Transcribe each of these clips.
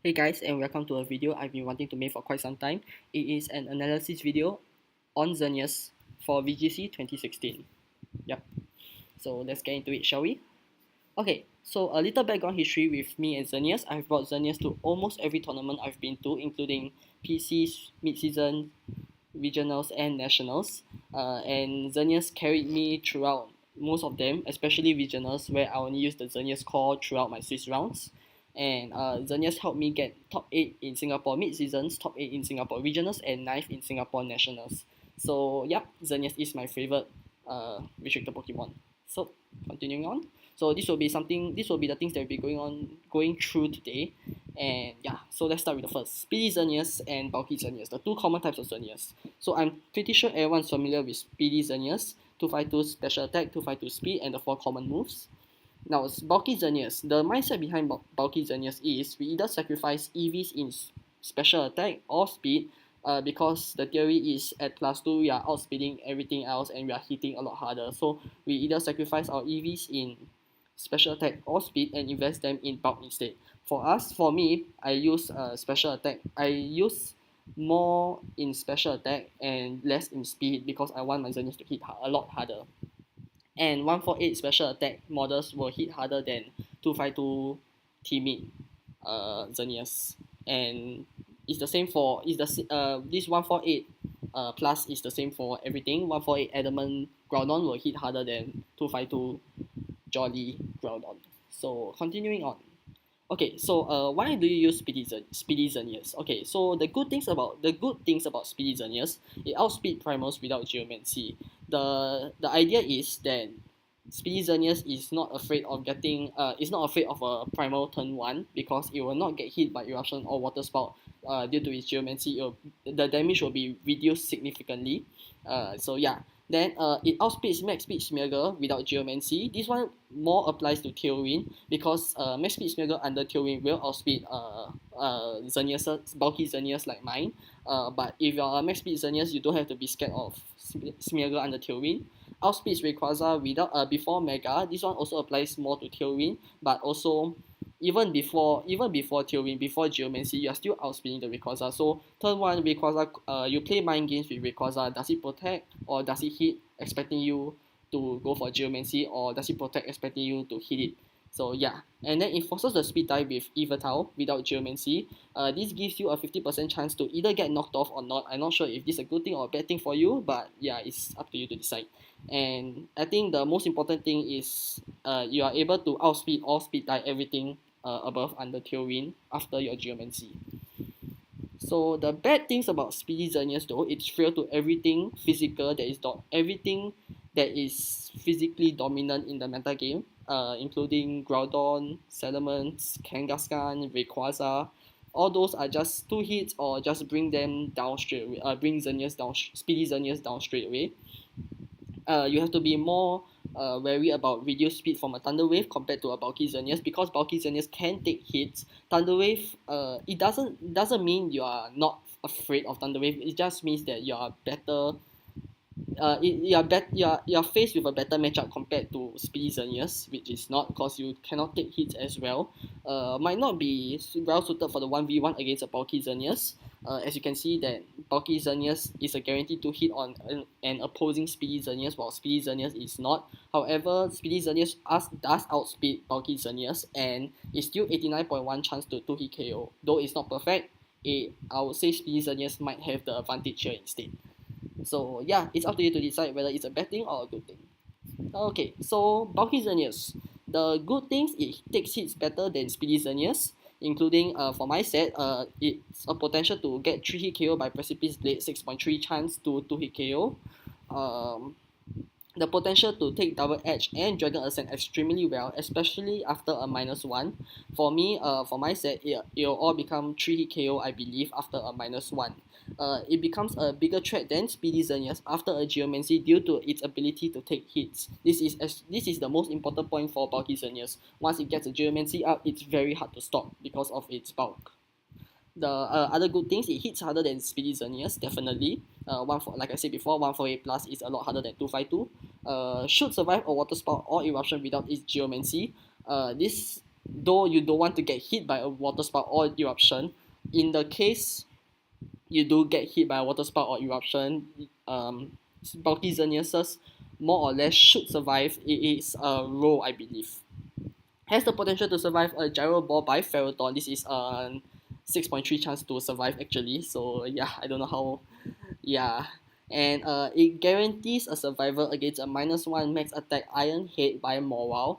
Hey guys, and welcome to a video I've been wanting to make for quite some time. It is an analysis video on Xerneas for VGC 2016. Yep, so let's get into it, shall we? Okay, so a little background history with me and Xerneas. I've brought Xerneas to almost every tournament I've been to, including PCs, mid-season, regionals, and nationals. And Xerneas carried me throughout most of them, especially regionals, where I only used the Xerneas core throughout my Swiss rounds. And Xerneas helped me get top 8 in Singapore mid-seasons, top 8 in Singapore regionals, and 9th in Singapore nationals. So, yep, Xerneas is my favorite restricted Pokemon. So, continuing on. So this will be the things that we'll be going through today. And yeah, so let's start with the first. Speedy Xerneas and bulky Xerneas, the two common types of Xerneas. So I'm pretty sure everyone's familiar with Speedy Xerneas, 252 special attack, 252 speed, and the 4 common moves. Now, bulky Xerneas. The mindset behind bulky Xerneas is we either sacrifice EVs in special attack or speed, because the theory is at plus 2 we are outspeeding everything else and we are hitting a lot harder. So we either sacrifice our EVs in special attack or speed and invest them in bulk instead. For me, I use special attack. I use more in special attack and less in speed because I want my Xerneas to hit a lot harder. And 148 special attack models will hit harder than 252 timid Xerneas. And it's the same for this 148 plus is the same for everything. 148 adamant Groudon will hit harder than 252 Jolly Groudon. So continuing on. Okay, so why do you use Speedy Xerneas? Okay, so the good things about Speedy Xerneas, it outspeed primals without geomancy. The idea is that Speedy Xerneas is not afraid of a primal turn 1 because it will not get hit by eruption or water spout due to its geomancy. The damage will be reduced significantly. So yeah, then it outspeeds max speed Smeargle without geomancy. This one more applies to Tailwind because max speed Smeargle under Tailwind will outspeed Xerneas, bulky Xerneas like mine. But if you're a max speed Xerneas, you don't have to be scared of Smeargle under Tailwind. Outspeeds Rayquaza before Mega. This one also applies more to Tailwind, but also even before Tailwind, before Geomancy, you are still outspeeding the Rayquaza. So turn 1 Rayquaza, you play mind games with Rayquaza. Does it protect or does it hit expecting you to go for Geomancy, or does it protect expecting you to hit it? So yeah, and then it forces the speed type with Yveltal without Geomancy. This gives you a 50% chance to either get knocked off or not. I'm not sure if this is a good thing or a bad thing for you, but yeah, it's up to you to decide. And I think the most important thing is you are able to outspeed or speed type everything above under Tailwind after your Geomancy. So the bad things about Speedy Xerneas though, it's frail to everything physical everything that is physically dominant in the meta game, including Groudon, Salamence, Kangaskhan, Rayquaza. All those are just 2 hits or just bring them down straight away. Bring Speedy Xerneas down straight away. You have to be more wary about reduced speed from a Thunder Wave compared to a bulky Xerneas, because bulky Xerneas can take hits. Thunder Wave, it doesn't mean you are not afraid of Thunder Wave. It just means that you are better. You are faced with a better matchup compared to Speedy Xerneas, which is not, because you cannot take hits as well. Might not be well suited for the 1v1 against a bulky Xerneas. As you can see that bulky Xerneas is a guarantee to hit on an opposing Speedy Xerneas, while Speedy Xerneas is not. However, Speedy Xerneas does outspeed bulky Xerneas and is still 89.1 chance to 2-hit KO. Though it's not perfect, I would say Speedy Xerneas might have the advantage here instead. So yeah, it's up to you to decide whether it's a bad thing or a good thing. Okay, so bulky Xerneas. The good things, it takes hits better than Speedy Xerneas, including for my set, it's a potential to get 3-hit KO by Precipice Blade, 6.3 chance to 2-hit KO. The potential to take Double Edge and Dragon Ascent extremely well, especially after a -1. For me, for my set, it'll all become 3-hit KO, I believe, after a -1. It becomes a bigger threat than Speedy Xerneas after a Geomancy due to its ability to take hits. This is the most important point for bulky Xerneas. Once it gets a Geomancy up, it's very hard to stop because of its bulk. The other good things, it hits harder than Speedy Xerneas, definitely. Like I said before, 148 plus is a lot harder than 252. Should survive a water spout or eruption without its Geomancy. This though you don't want to get hit by a water spout or eruption, in the case you do get hit by a water spout or eruption, bulky Xerneas more or less should survive. It is a roll, I believe. Has the potential to survive a gyro ball by Ferrothorn. This is a 6.3 chance to survive actually. So yeah, I don't know how. Yeah. And it guarantees a survival against a -1 max attack Iron Head by Morwal.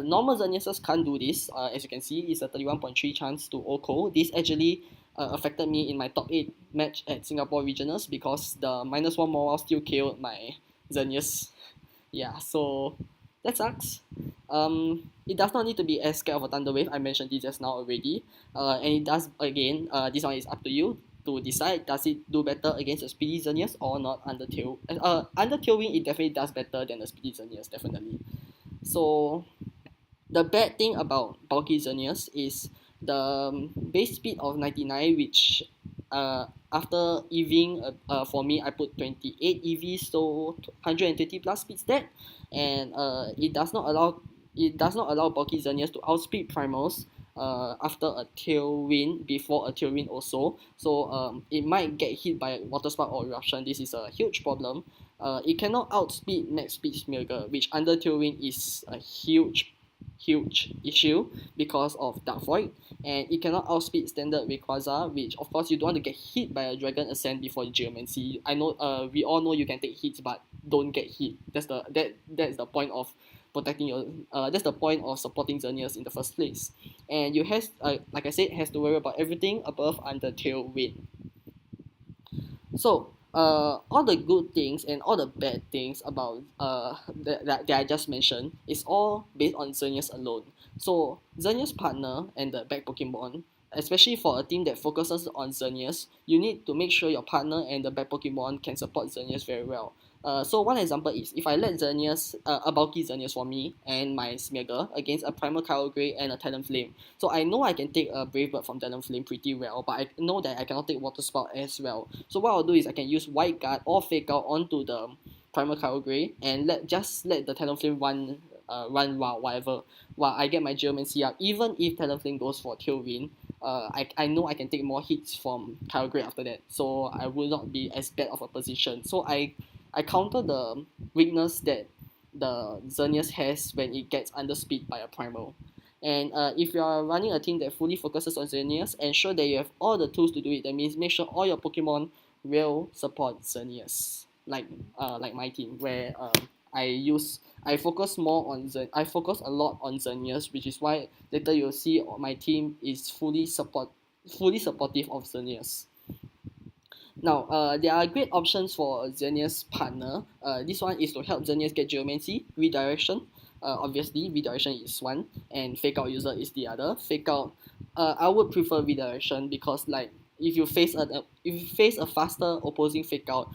Normal Xerneas can't do this. As you can see, it's a 31.3 chance to OCO. This actually affected me in my top 8 match at Singapore Regionals because the -1 Morwal still killed my Xerneas. Yeah, so that sucks. It does not need to be as scared of a Thunder Wave. I mentioned this just now already. And it does again. This one is up to you to decide. Does it do better against a Speedy Xerneas or not under Tail? Under Tailwind, it definitely does better than a Speedy Xerneas, definitely. So the bad thing about bulky Xerneas is the base speed of 99, which after EVing, for me I put 28 EVs, so 120 plus speed stat, and it does not allow bulky Xerneas to outspeed primals after a tailwind, before a tailwind also. So it might get hit by water spout or eruption. This is a huge problem. It cannot outspeed max speed Smeargle, which under tailwind is a huge issue because of Dark Void, and it cannot outspeed standard Rayquaza, which of course you don't want to get hit by a Dragon Ascent before Geomancy. I know we all know you can take hits, but don't get hit. That's the point of protecting your that's the point of supporting Xerneas in the first place. And you has like I said, has to worry about everything above under tailwind. So all the good things and all the bad things about that I just mentioned is all based on Xerneas alone. So Xerneas partner and the back Pokemon, especially for a team that focuses on Xerneas, you need to make sure your partner and the back Pokemon can support Xerneas very well. So one example is if I let Xerneas, a bulky Xerneas for me and my Smeargle against a Primal Kyogre and a Talonflame. So I know I can take a Brave Bird from Talonflame pretty well, but I know that I cannot take Water Spout as well. So what I'll do is I can use White Guard or Fake Out onto the Primal Kyogre and let the Talonflame run wild, whatever, while I get my Geomancy up. Even if Talonflame goes for Tailwind, I know I can take more hits from Kyogre after that, so I will not be as bad of a position. So I counter the weakness that the Xerneas has when it gets underspeed by a primal. And if you are running a team that fully focuses on Xerneas, ensure that you have all the tools to do it. That means make sure all your Pokemon will support Xerneas, like my team, where I focus I focus a lot on Xerneas, which is why later you'll see my team is fully supportive of Xerneas. Now, there are great options for Xerneas partner. This one is to help Xerneas get Geomancy, Redirection. Obviously, Redirection is one, and Fake Out User is the other. Fake Out, I would prefer Redirection because like if you face a faster opposing Fake Out,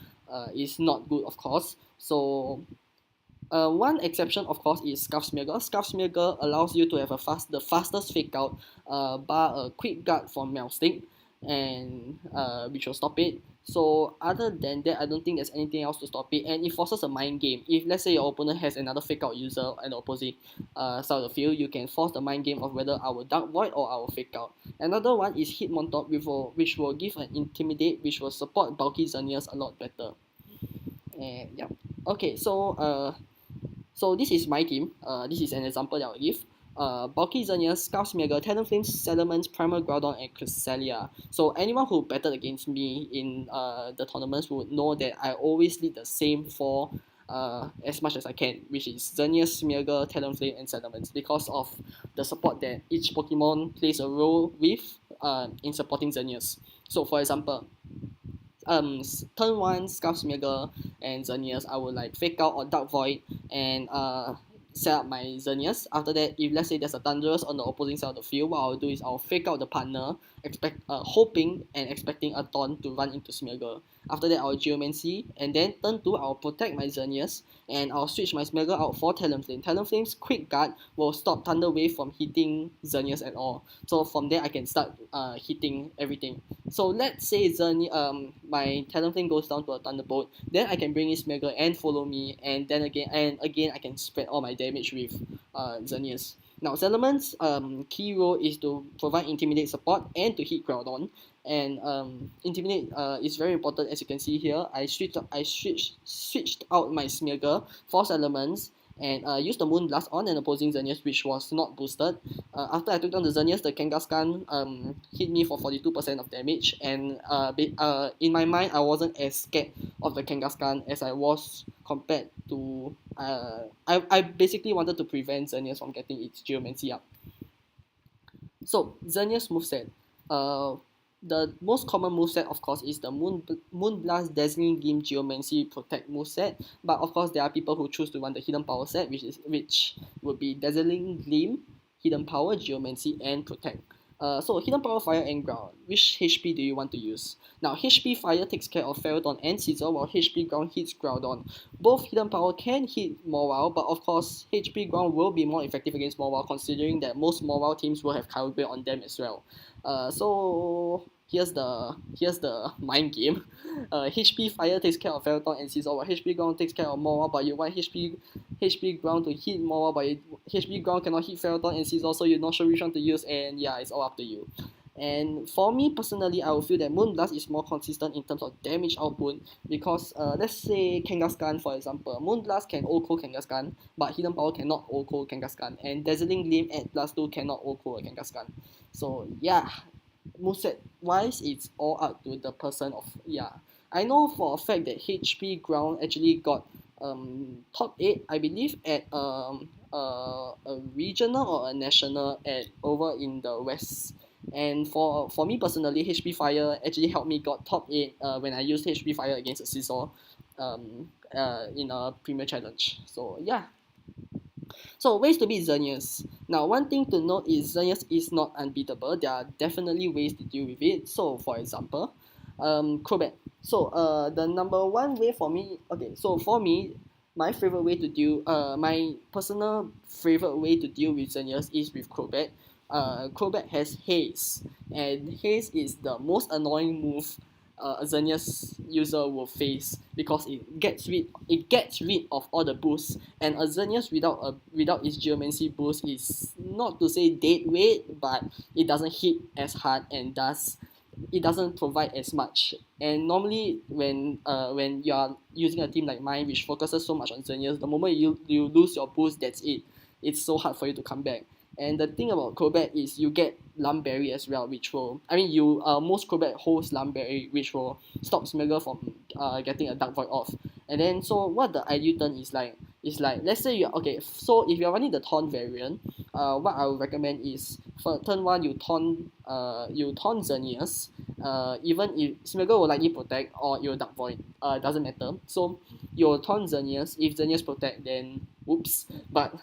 is not good, of course. So one exception, of course, is Scarf Smeargle. Scarf Smeargle allows you to have the fastest Fake Out, bar a Quick Guard from Meowstic, and which will stop it. So other than that, I don't think there's anything else to stop it, and it forces a mind game. If let's say your opponent has another Fake Out user and the opposite side of the field, you can force the mind game of whether I will Dark Void or I will Fake Out. Another one is Hitmontop, which will give an Intimidate, which will support bulky Xerneas a lot better. And yeah, okay, so this is my team. This is an example that I'll give. Bulky Xerneas, Scarf Smeargle, Talonflame, Salamence, Primal Groudon, and Cresselia. So anyone who battled against me in the tournaments would know that I always lead the same four as much as I can, which is Xerneas, Smeargle, Talonflame, and Salamence, because of the support that each Pokemon plays a role with in supporting Xerneas. So for example, turn 1 Scarf Smeargle and Xerneas, I will like Fake Out or Dark Void and set up my Xerneas. After that, if let's say there's a Thunderous on the opposing side of the field, what I'll do is I'll Fake Out the partner, hoping and expecting a Taunt to run into Smeargle. After that, I'll Geomancy, and then turn 2, I'll protect my Xerneas, and I'll switch my Smeargle out for Talonflame. Talonflame's Quick Guard will stop Thunder Wave from hitting Xerneas at all. So from there, I can start hitting everything. So let's say my Talonflame goes down to a Thunderbolt, then I can bring in Smeargle and follow me, and then again I can spread all my damage with Xerneas. Now, Salaman's key role is to provide Intimidate support and to hit Groudon. And Intimidate is very important, as you can see here. I switched out my Smeargle for Salamence and used the Moon Blast on an opposing Xerneas, which was not boosted. After I took down the Xerneas, the Kangaskhan hit me for 42% of damage, and in my mind, I wasn't as scared of the Kangaskhan as I was compared to I basically wanted to prevent Xerneas from getting its Geomancy up. So Xerneas moveset. The most common moveset, of course, is the Moon Blast, Dazzling Gleam, Geomancy, Protect moveset. But of course, there are people who choose to run the Hidden Power set, which would be Dazzling Gleam, Hidden Power, Geomancy, and Protect. So Hidden Power, Fire, and Ground. Which HP do you want to use? Now, HP Fire takes care of Ferrothorn and Scizor, while HP Ground hits Groudon. Both Hidden Power can hit Mawile, but of course, HP Ground will be more effective against Mawile, considering that most Mawile teams will have Kyogre on them as well. So here's the mind game. HP Fire takes care of Ferrothorn and Scizor, while HP Ground takes care of Mawile, but you want HP Ground to hit Mawile, but HP Ground cannot hit Ferrothorn and Scizor, so you're not sure which one to use, and yeah, it's all up to you. And for me personally, I will feel that Moon Blast is more consistent in terms of damage output because let's say Kangaskhan, for example. Moon Blast can OHKO Kangaskhan, but Hidden Power cannot OHKO Kangaskhan, and Dazzling Gleam at +2 cannot OHKO a Kangaskhan. So yeah, moveset wise, it's all up to the person of I know for a fact that HP Ground actually got top 8, I believe, at a regional or a national at over in the west. And for me personally, HP Fire actually helped me got top 8 when I used HP Fire against a Scizor in a Premier Challenge. So yeah. So ways to beat Xerneas. Now, one thing to note is Xerneas is not unbeatable. There are definitely ways to deal with it. So for example, Crobat. So the number one way for me, okay, so for me, my favorite way to deal, my personal favorite way to deal with Xerneas is with Crobat. Crobat has Haze, and Haze is the most annoying move a Xerneas user will face because it gets rid of all the boosts, and a Xerneas without its Geomancy boost is not to say dead weight, but it doesn't hit as hard and it doesn't provide as much. And normally when you are using a team like mine which focuses so much on Xerneas, the moment you lose your boost, that's it. It's so hard for you to come back. And the thing about Crobat is you get Lumberry as well, which will, most Crobat holds Lumberry, which will stop Smeargle from getting a Dark Void off. And then, so what the ideal turn is like, let's say so if you're running the Taunt variant, what I would recommend is, for turn 1, you taunt Xerneas, even if Smeargle will likely protect, or it will Dark Void, doesn't matter. So you'll taunt Xerneas, if Xerneas protect, then whoops, but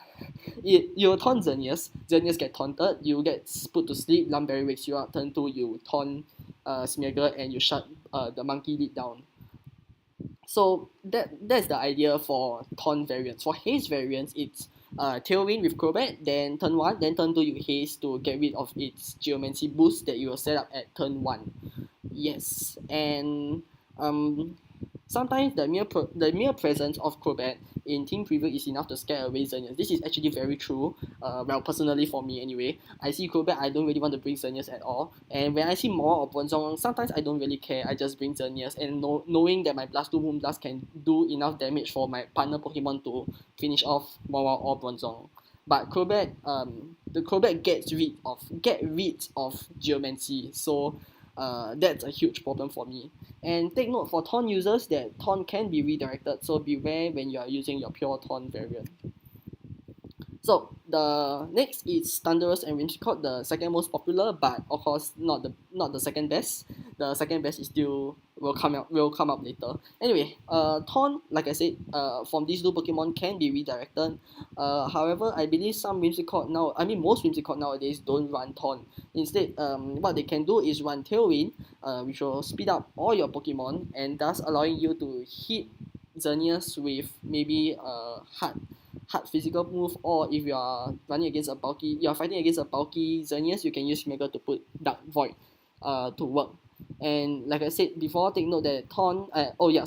you taunt Xerneas get taunted, you get put to sleep, Lumberry wakes you up, turn 2 you taunt Smeargle and you shut the monkey lead down. So that's the idea for taunt variants. For haze variants, it's Tailwind with Crobat, then turn 1, then turn 2 you haze to get rid of its Geomancy boost that you will set up at turn 1. Yes, and sometimes the mere presence of Crobat in team preview is enough to scare away Xerneas. This is actually very true. Well, personally for me anyway, I see Crobat, I don't really want to bring Xerneas at all. And when I see Mawile or Bronzong, sometimes I don't really care. I just bring Xerneas, and knowing that my +2 Moon Blast can do enough damage for my partner Pokemon to finish off Mawile or Bronzong. But Crobat, the Crobat get rid of Geomancy, so that's a huge problem for me. And take note for Taunt users that Taunt can be redirected, so beware when you are using your pure Taunt variant. So the next is Thundurus and Whimsicott, the second most popular, but of course not the second best. The second best is still will come up later. Anyway, Taunt, like I said, from these two Pokemon can be redirected. However, I believe most Whimsicott nowadays don't run Taunt. Instead, what they can do is run Tailwind, which will speed up all your Pokemon and thus allowing you to hit Xerneas with maybe a hard physical move, or if you are fighting against a bulky Xerneas, you can use Smeargle to put Dark Void to work. And like I said before, take note that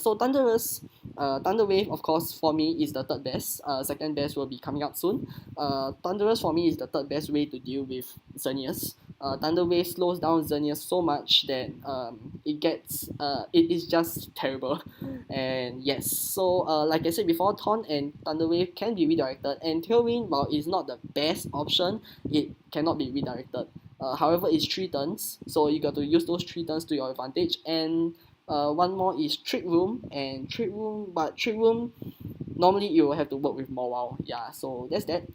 so Thunder Wave, of course, for me is the third best. Second best will be coming up soon. Thunderous for me is the third best way to deal with Xerneas. Thunder Wave slows down Xerneas so much that it is just terrible. And yes, so like I said before, Taunt and Thunder Wave can be redirected, and Tailwind, while it's not the best option, it cannot be redirected. However, it's 3 turns, so you got to use those 3 turns to your advantage. And one more is Trick Room, but Trick Room normally you will have to work with more WoW. Yeah, so that's that.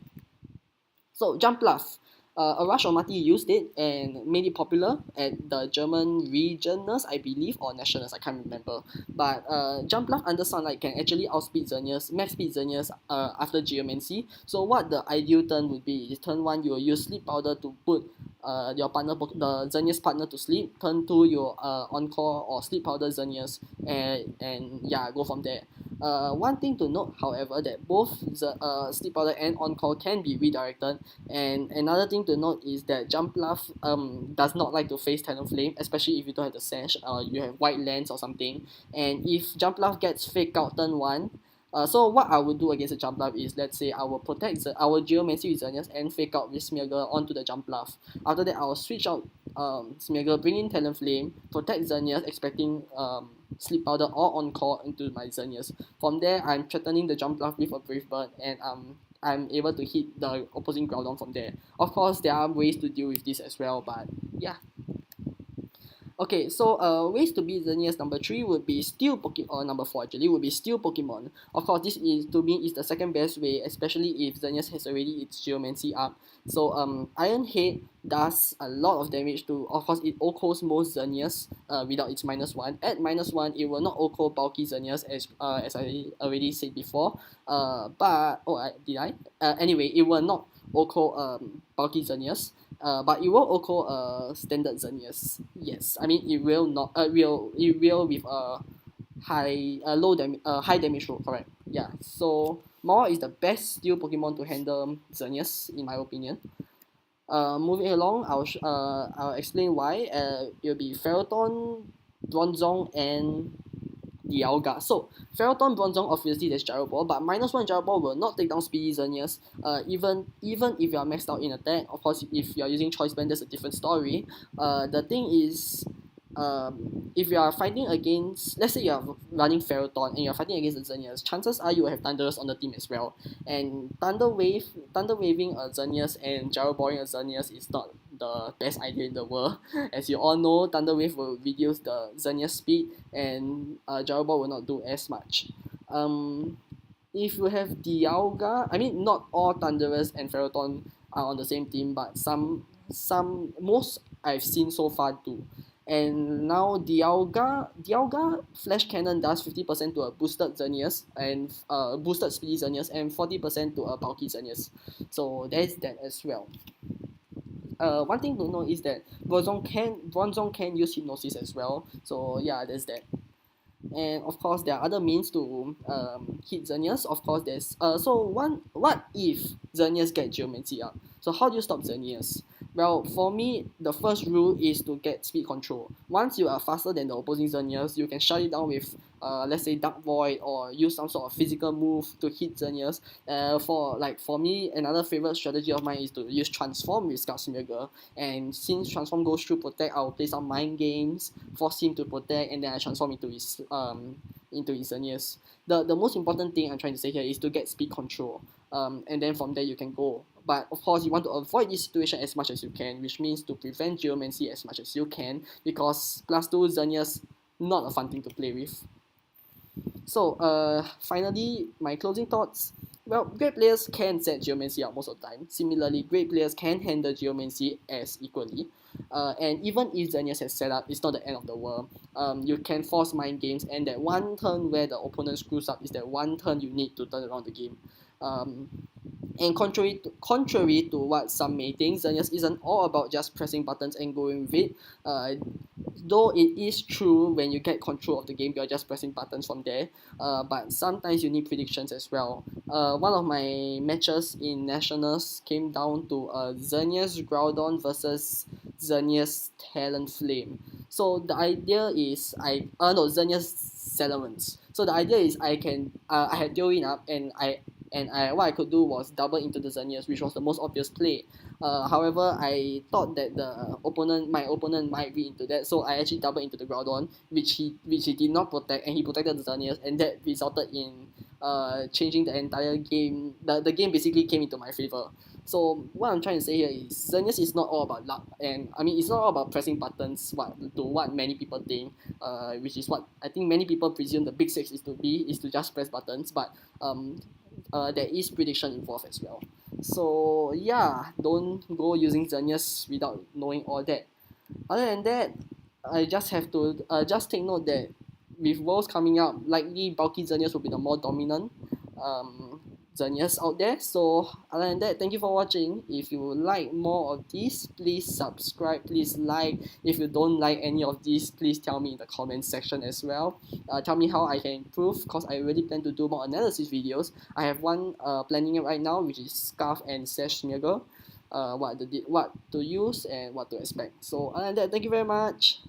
So Jump Bluff. Arash or Mati used it and made it popular at the German regionals, I believe, or nationals, I can't remember. But Jump Bluff under Sunlight can actually outspeed Xerneas, max speed Xerneas after Geomancy. So what the ideal turn would be is turn 1 you will use Sleep Powder to put your partner, the Xerneas partner, to sleep. Turn 2 you Encore or Sleep Powder Xerneas, and yeah, go from there. One thing to note, however, that both the Sleep Powder and Encore can be redirected, and another thing to note is that Jump Bluff does not like to face Talonflame, especially if you don't have the Sash, you have White Lands or something. And if Jump Bluff gets Fake Out turn 1, so what I would do against a Jump Bluff is, let's say I will protect our Geomancy with Xerneas and Fake Out with Smeargle onto the Jump Bluff. After that, I will switch out Smeargle, bring in Talonflame, protect Xerneas, expecting Sleep Powder or Encore into my Xerneas. From there, I'm threatening the Jump Bluff with a Brave Bird, and I'm able to hit the opposing Groudon from there. Of course, there are ways to deal with this as well, but yeah. Okay, so ways to beat Xerneas number 3 would be Steel Pokemon, or number 4 actually, would be Steel Pokemon. Of course, this is, to me, is the second best way, especially if Xerneas has already its Geomancy up. So Iron Head does a lot of damage to, of course, it OHKOs most Xerneas without its -1. At -1, it will not OHKO bulky Xerneas, as I already said before. Anyway, it will not OHKO bulky Xerneas. But it will OHKO standard Xerneas. Yes, I mean it will not. It will with a high damage roll. Correct. Yeah. So Maw is the best steel Pokemon to handle Xerneas, in my opinion. Moving along, I'll explain why. It will be Ferrothorn, Bronzong, and Dialga. So Ferrothorn, Bronzong, obviously there's Gyro Ball, but -1 Gyro Ball will not take down Speedy Xerneas. Even if you are maxed out in attack. Of course, if you are using Choice Band, that's a different story. The thing is, if you are fighting against, let's say you are running Ferrothorn and you are fighting against the Xerneas, chances are you will have Thunderous on the team as well. And Thunder Waving a Xerneas and Gyro Balling a Xerneas is not the best idea in the world. As you all know, Thunder Wave will reduce the Xerneas speed, and Gyro Ball will not do as much. If you have Dialga, I mean, not all Thunderous and Ferrothorn are on the same team, but most I've seen so far do. And now Dialga Flash Cannon does 50% to a boosted Xerneas and boosted Speedy Xerneas, and 40% to a bulky Xerneas. So there's that as well. One thing to know is that Bronzong can use Hypnosis as well. So yeah, there's that. And of course, there are other means to hit Xerneas. Of course, there's what if Xerneas get Geomancy up? So how do you stop Xerneas? Well, for me, the first rule is to get speed control. Once you are faster than the opposing Xerneas, you can shut it down with, let's say, Dark Void, or use some sort of physical move to hit Xerneas. For me, another favorite strategy of mine is to use Transform with Scout Smeargle. And since Transform goes through Protect, I'll play some Mind Games, force him to Protect, and then I transform into his Xerneas. The most important thing I'm trying to say here is to get speed control. And then from there you can go. But of course, you want to avoid this situation as much as you can, which means to prevent Geomancy as much as you can, because +2 Xerneas, not a fun thing to play with. So finally, my closing thoughts. Well, great players can set Geomancy out most of the time. Similarly, great players can handle Geomancy as equally. And even if Xerneas has set up, it's not the end of the world. You can force Mind Games, and that one turn where the opponent screws up is that one turn you need to turn around the game. And contrary to what some may think, Xerneas isn't all about just pressing buttons and going with it. Though it is true, when you get control of the game, you're just pressing buttons from there. But sometimes you need predictions as well. One of my matches in Nationals came down to Xerneas Groudon versus Xerneas Talonflame. So the idea is Xerneas settlements. So the idea is I had Deowin up, and what I could do was double into the Xerneas, which was the most obvious play. However, I thought that my opponent might be into that, so I actually doubled into the Groudon, which he did not protect, and he protected the Xerneas, and that resulted in changing the entire game. The game basically came into my favor. So what I'm trying to say here is Xerneas is not all about luck, and I mean it's not all about pressing buttons. What many people think, which is what I think many people presume the big six is to just press buttons, but there is prediction involved as well. So yeah, don't go using Xerneas without knowing all that. Other than that, I just have to just take note that with Worlds coming up, likely bulky Xerneas will be the more dominant Xerneas out there. So other than that, thank you for watching. If you would like more of this, please subscribe, please like. If you don't like any of these, please tell me in the comments section as well. Tell me how I can improve, because I really plan to do more analysis videos. I have one planning right now, which is Scarf and Smeargle. What to use and what to expect. So other than that, thank you very much.